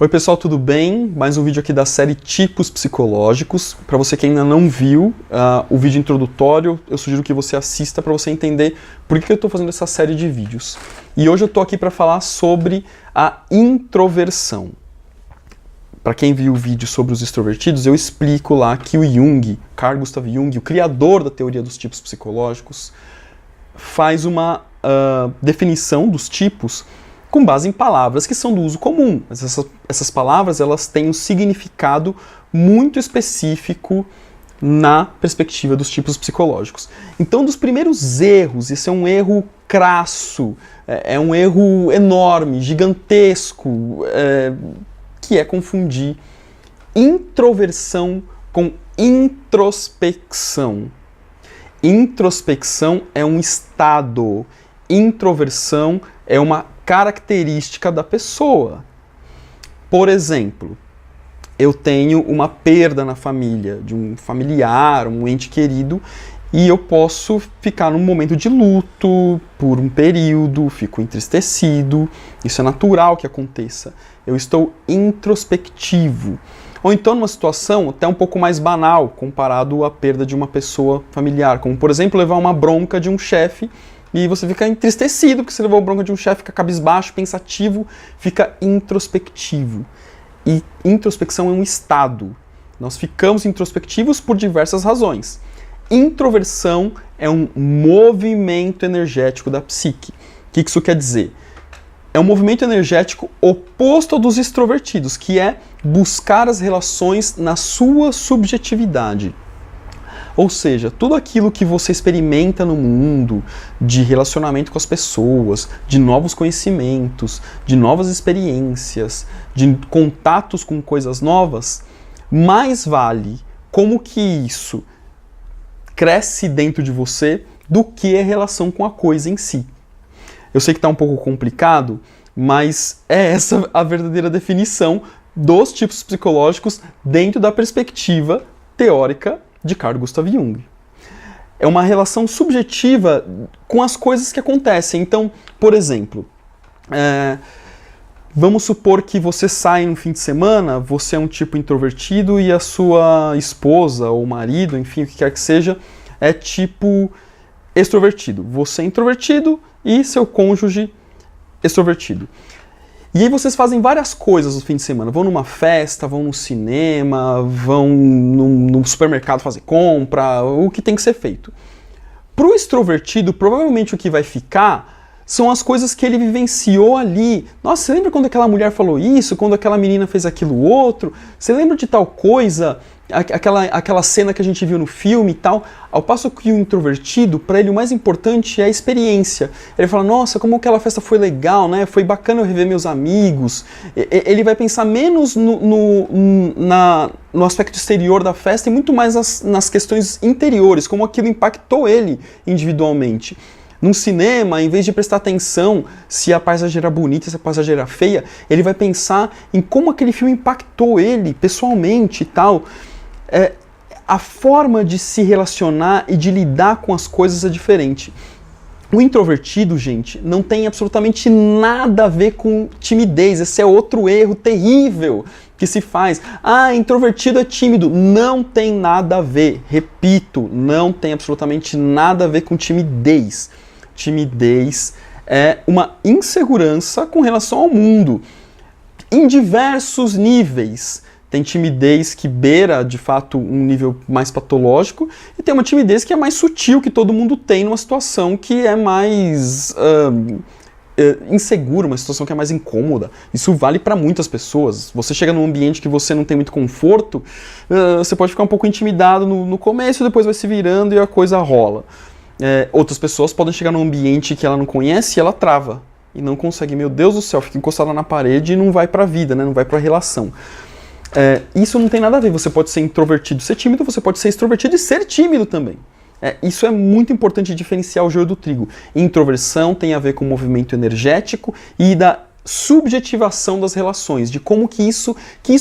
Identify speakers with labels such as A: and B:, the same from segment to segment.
A: Oi pessoal, tudo bem? Mais um vídeo aqui da série Tipos Psicológicos. Para você que ainda não viu o vídeo introdutório, eu sugiro que você assista para você entender por que eu estou fazendo essa série de vídeos. E hoje eu estou aqui para falar sobre a introversão. Para quem viu o vídeo sobre os extrovertidos, eu explico lá que o Jung, Carl Gustav Jung, o criador da teoria dos tipos psicológicos, faz uma definição dos tipos com base em palavras que são do uso comum. Essas palavras elas têm um significado muito específico na perspectiva dos tipos psicológicos. Então, dos primeiros erros, esse é um erro crasso, é um erro enorme, gigantesco, que é confundir introversão com introspecção. Introspecção é um estado, introversão é uma característica da pessoa. Por exemplo, eu tenho uma perda na família, de um familiar, um ente querido, e eu posso ficar num momento de luto por um período, fico entristecido, isso é natural que aconteça. Eu estou introspectivo. Ou então numa situação até um pouco mais banal, comparado à perda de uma pessoa familiar, como por exemplo levar uma bronca de um chefe, e você fica entristecido porque você levou a bronca de um chefe, fica cabisbaixo, pensativo, fica introspectivo. E introspecção é um estado. Nós ficamos introspectivos por diversas razões. Introversão é um movimento energético da psique. O que isso quer dizer? É um movimento energético oposto ao dos extrovertidos, que é buscar as relações na sua subjetividade. Ou seja, tudo aquilo que você experimenta no mundo, de relacionamento com as pessoas, de novos conhecimentos, de novas experiências, de contatos com coisas novas, mais vale como que isso cresce dentro de você do que a relação com a coisa em si. Eu sei que está um pouco complicado, mas é essa a verdadeira definição dos tipos psicológicos dentro da perspectiva teórica de Carl Gustav Jung. É uma relação subjetiva com as coisas que acontecem. Então, por exemplo, vamos supor que você sai no fim de semana, você é um tipo introvertido e a sua esposa ou marido, enfim, o que quer que seja, é tipo extrovertido. Você é introvertido e seu cônjuge extrovertido. E aí vocês fazem várias coisas no fim de semana. Vão numa festa, vão no cinema, vão no supermercado fazer compra, o que tem que ser feito. Para o extrovertido, provavelmente o que vai ficar são as coisas que ele vivenciou ali. Nossa, você lembra quando aquela mulher falou isso? Quando aquela menina fez aquilo outro? Você lembra de tal coisa? Aquela cena que a gente viu no filme e tal? Ao passo que o introvertido, para ele o mais importante é a experiência. Ele fala, nossa, como aquela festa foi legal, né? Foi bacana eu rever meus amigos. Ele vai pensar menos no aspecto exterior da festa e muito mais nas questões interiores, como aquilo impactou ele individualmente. Num cinema, em vez de prestar atenção se a paisagem era bonita, se a paisagem era feia, ele vai pensar em como aquele filme impactou ele pessoalmente e tal. A forma de se relacionar e de lidar com as coisas é diferente. O introvertido, gente, não tem absolutamente nada a ver com timidez. Esse é outro erro terrível que se faz. Ah, introvertido é tímido. Não tem nada a ver. Repito, não tem absolutamente nada a ver com timidez. Timidez é uma insegurança com relação ao mundo, em diversos níveis. Tem timidez que beira, de fato, um nível mais patológico, e tem uma timidez que é mais sutil, que todo mundo tem numa situação que é mais insegura, uma situação que é mais incômoda. Isso vale para muitas pessoas. Você chega num ambiente que você não tem muito conforto, você pode ficar um pouco intimidado no começo, depois vai se virando e a coisa rola. Outras pessoas podem chegar num ambiente que ela não conhece e ela trava. E não consegue, meu Deus do céu, fica encostada na parede e não vai pra vida, né? Não vai pra relação. Isso não tem nada a ver. Você pode ser introvertido e ser tímido, você pode ser extrovertido e ser tímido também. Isso é muito importante diferenciar o joio do trigo. Introversão tem a ver com o movimento energético e da subjetivação das relações, de como que isso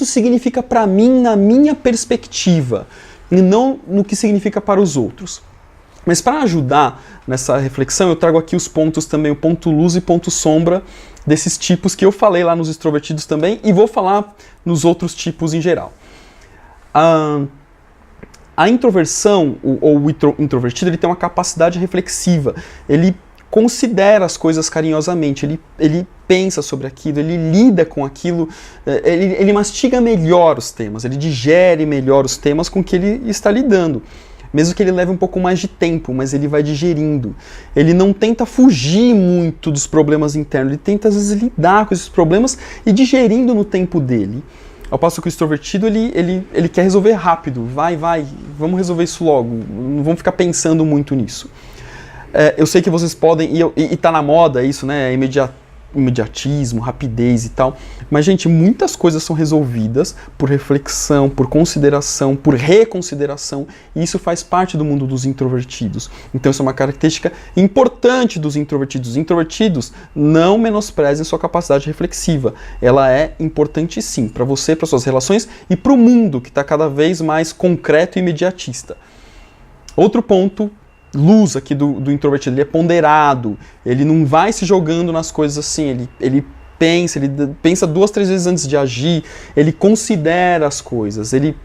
A: significa pra mim na minha perspectiva, e não no que significa para os outros. Mas para ajudar nessa reflexão, eu trago aqui os pontos também, o ponto luz e ponto sombra desses tipos que eu falei lá nos extrovertidos também e vou falar nos outros tipos em geral. A introversão, ou o introvertido, ele tem uma capacidade reflexiva, ele considera as coisas carinhosamente, ele pensa sobre aquilo, ele lida com aquilo, ele mastiga melhor os temas, ele digere melhor os temas com que ele está lidando. Mesmo que ele leve um pouco mais de tempo, mas ele vai digerindo. Ele não tenta fugir muito dos problemas internos, ele tenta às vezes lidar com esses problemas e digerindo no tempo dele. Ao passo que o extrovertido, ele quer resolver rápido, vai, vamos resolver isso logo, não vamos ficar pensando muito nisso. Eu sei que vocês podem, e tá na moda isso, né, imediatismo, rapidez e tal, mas, gente, muitas coisas são resolvidas por reflexão, por consideração, por reconsideração, e isso faz parte do mundo dos introvertidos. Então isso é uma característica importante dos introvertidos. Os introvertidos não menosprezem sua capacidade reflexiva, ela é importante sim, para você, para suas relações e para o mundo, que está cada vez mais concreto e imediatista. Outro ponto, luz aqui do introvertido, ele é ponderado, ele não vai se jogando nas coisas assim, ele pensa 2, 3 vezes antes de agir, ele considera as coisas, ele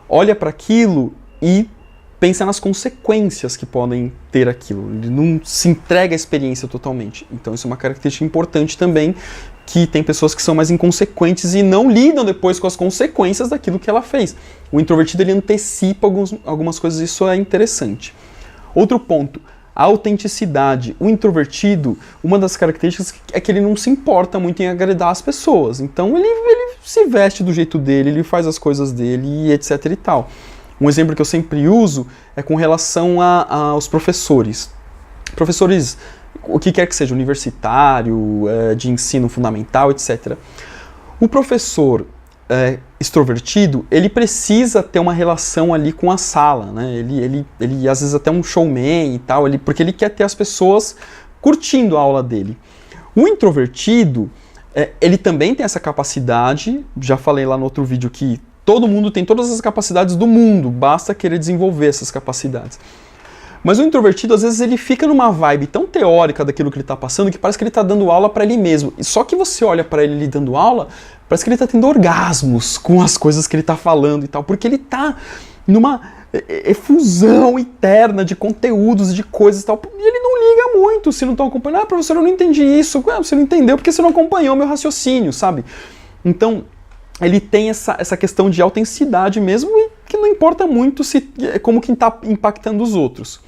A: olha para aquilo e pensa nas consequências que podem ter aquilo, ele não se entrega à experiência totalmente. Então isso é uma característica importante também, que tem pessoas que são mais inconsequentes e não lidam depois com as consequências daquilo que ela fez. O introvertido, ele antecipa algumas coisas, isso é interessante. Outro ponto, a autenticidade. O introvertido, uma das características é que ele não se importa muito em agradar as pessoas. Então ele se veste do jeito dele, ele faz as coisas dele e etc e tal. Um exemplo que eu sempre uso é com relação aos professores. Professores, o que quer que seja, universitário, de ensino fundamental, etc. O professor extrovertido, ele precisa ter uma relação ali com a sala, né? Ele às vezes até um showman e tal, porque ele quer ter as pessoas curtindo a aula dele. O introvertido, ele também tem essa capacidade, já falei lá no outro vídeo que todo mundo tem todas as capacidades do mundo, basta querer desenvolver essas capacidades. Mas o introvertido, às vezes, ele fica numa vibe tão teórica daquilo que ele está passando que parece que ele está dando aula para ele mesmo. E só que você olha para ele dando aula, parece que ele está tendo orgasmos com as coisas que ele está falando e tal, porque ele está numa efusão eterna de conteúdos, de coisas e tal, e ele não liga muito se não estão acompanhando. Ah, professor, eu não entendi isso. Você não entendeu porque você não acompanhou meu raciocínio, sabe? Então, ele tem essa questão de autenticidade mesmo e que não importa muito como que está impactando os outros.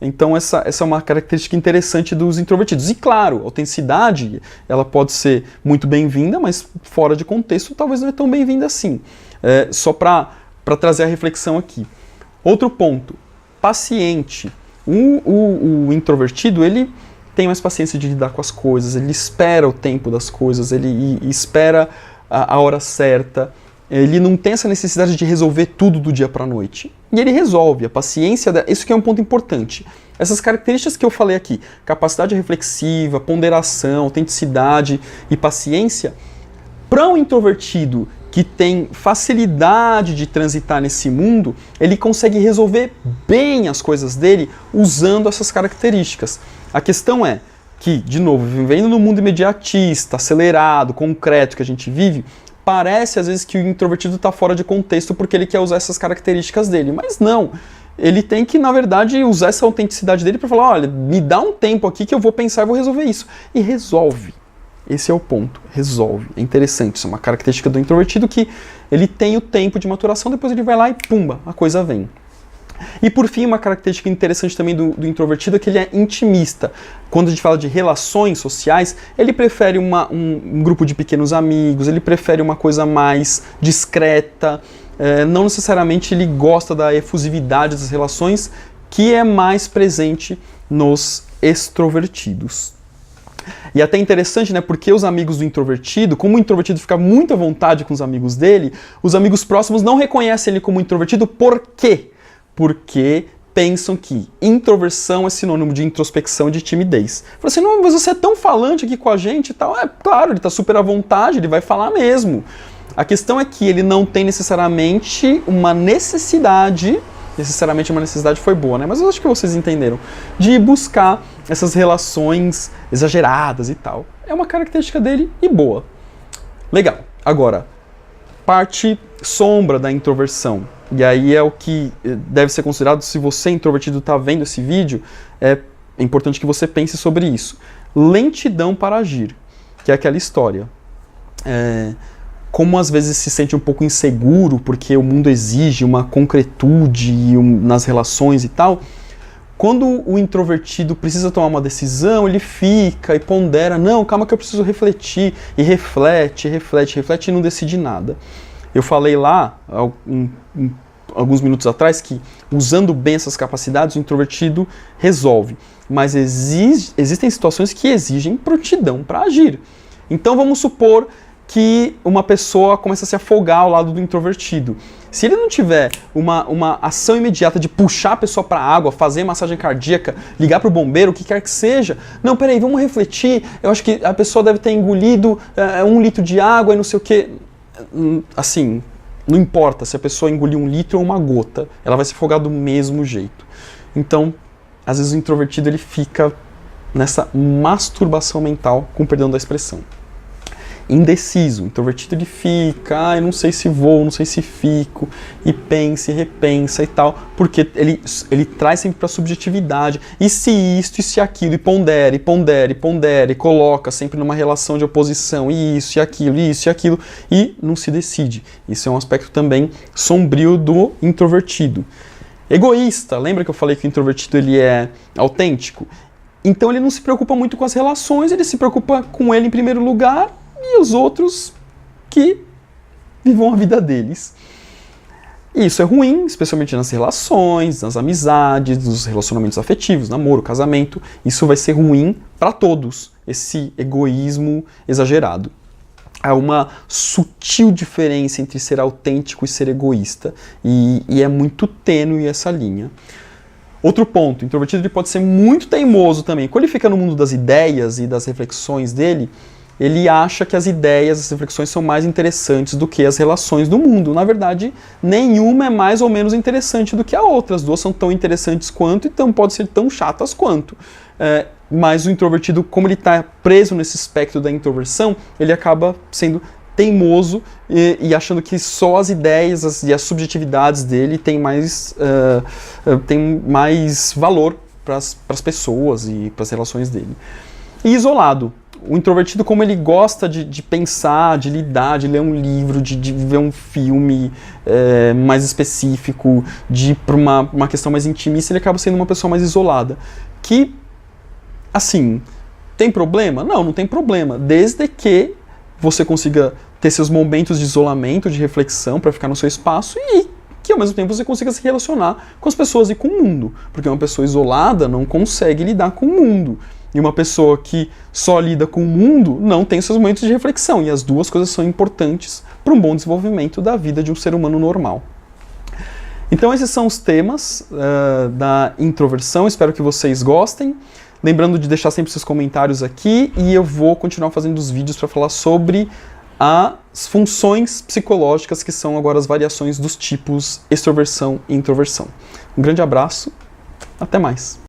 A: Então essa é uma característica interessante dos introvertidos. E claro, a autenticidade, ela pode ser muito bem-vinda, mas fora de contexto talvez não é tão bem-vinda assim. Só para trazer a reflexão aqui. Outro ponto, paciente. O introvertido, ele tem mais paciência de lidar com as coisas, ele espera o tempo das coisas, ele espera a hora certa, ele não tem essa necessidade de resolver tudo do dia para a noite. E ele resolve, a paciência, isso que é um ponto importante. Essas características que eu falei aqui, capacidade reflexiva, ponderação, autenticidade e paciência, para um introvertido que tem facilidade de transitar nesse mundo, ele consegue resolver bem as coisas dele usando essas características. A questão é que, de novo, vivendo no mundo imediatista, acelerado, concreto que a gente vive, parece às vezes que o introvertido está fora de contexto porque ele quer usar essas características dele, mas não. Ele tem que, na verdade, usar essa autenticidade dele para falar, olha, me dá um tempo aqui que eu vou pensar e vou resolver isso. E resolve. Esse é o ponto, resolve. É interessante, isso é uma característica do introvertido que ele tem o tempo de maturação, depois ele vai lá e pumba, a coisa vem. E por fim, uma característica interessante também do introvertido é que ele é intimista. Quando a gente fala de relações sociais, ele prefere um grupo de pequenos amigos, ele prefere uma coisa mais discreta, não necessariamente ele gosta da efusividade das relações, que é mais presente nos extrovertidos. E até interessante, né, porque os amigos do introvertido, como o introvertido fica muito à vontade com os amigos dele, os amigos próximos não reconhecem ele como introvertido. Por quê? Porque pensam que introversão é sinônimo de introspecção e de timidez. Fala assim, não, mas você é tão falante aqui com a gente e tal. Claro, ele está super à vontade, ele vai falar mesmo. A questão é que ele não tem necessariamente uma necessidade necessariamente uma necessidade foi boa, né? Mas eu acho que vocês entenderam. De buscar essas relações exageradas e tal. É uma característica dele e boa. Legal. Agora, parte sombra da introversão. E aí é o que deve ser considerado, se você introvertido está vendo esse vídeo, é importante que você pense sobre isso. Lentidão para agir, que é aquela história. Como às vezes se sente um pouco inseguro, porque o mundo exige uma concretude nas relações e tal, quando o introvertido precisa tomar uma decisão, ele fica e pondera, não, calma que eu preciso refletir, e reflete e não decide nada. Eu falei lá, alguns minutos atrás, que usando bem essas capacidades, o introvertido resolve. Mas existem situações que exigem prontidão para agir. Então vamos supor que uma pessoa começa a se afogar ao lado do introvertido. Se ele não tiver uma ação imediata de puxar a pessoa para a água, fazer massagem cardíaca, ligar para o bombeiro, o que quer que seja, não, peraí, vamos refletir, eu acho que a pessoa deve ter engolido 1 litro de água e não sei o quê. Assim, não importa se a pessoa engolir 1 litro ou uma gota, ela vai se afogar do mesmo jeito. Então, às vezes o introvertido ele fica nessa masturbação mental, com perdão da expressão. Indeciso, o introvertido ele fica, eu não sei se vou, não sei se fico, e pensa e repensa e tal, porque ele traz sempre para a subjetividade, e se isto, e se aquilo, e pondera, e coloca sempre numa relação de oposição, e isso e aquilo, e não se decide. Isso é um aspecto também sombrio do introvertido. Egoísta, lembra que eu falei que o introvertido ele é autêntico? Então ele não se preocupa muito com as relações, ele se preocupa com ele em primeiro lugar, e os outros que vivam a vida deles. E isso é ruim, especialmente nas relações, nas amizades, nos relacionamentos afetivos, namoro, casamento. Isso vai ser ruim para todos, esse egoísmo exagerado. Há uma sutil diferença entre ser autêntico e ser egoísta, e é muito tênue essa linha. Outro ponto, o introvertido ele pode ser muito teimoso também. Quando ele fica no mundo das ideias e das reflexões dele, ele acha que as ideias, as reflexões são mais interessantes do que as relações do mundo. Na verdade, nenhuma é mais ou menos interessante do que a outra. As duas são tão interessantes quanto, então podem ser tão chatas quanto. Mas o introvertido, como ele está preso nesse espectro da introversão, ele acaba sendo teimoso e achando que só as ideias e as subjetividades dele têm mais valor para as pessoas e para as relações dele. E isolado. O introvertido, como ele gosta de pensar, de lidar, de ler um livro, de ver um filme mais específico, de ir para uma questão mais intimista, ele acaba sendo uma pessoa mais isolada. Que, assim, tem problema? Não, não tem problema. Desde que você consiga ter seus momentos de isolamento, de reflexão para ficar no seu espaço e que ao mesmo tempo você consiga se relacionar com as pessoas e com o mundo. Porque uma pessoa isolada não consegue lidar com o mundo. E uma pessoa que só lida com o mundo não tem seus momentos de reflexão. E as duas coisas são importantes para um bom desenvolvimento da vida de um ser humano normal. Então esses são os temas da introversão. Espero que vocês gostem. Lembrando de deixar sempre seus comentários aqui. E eu vou continuar fazendo os vídeos para falar sobre as funções psicológicas, que são agora as variações dos tipos extroversão e introversão. Um grande abraço. Até mais.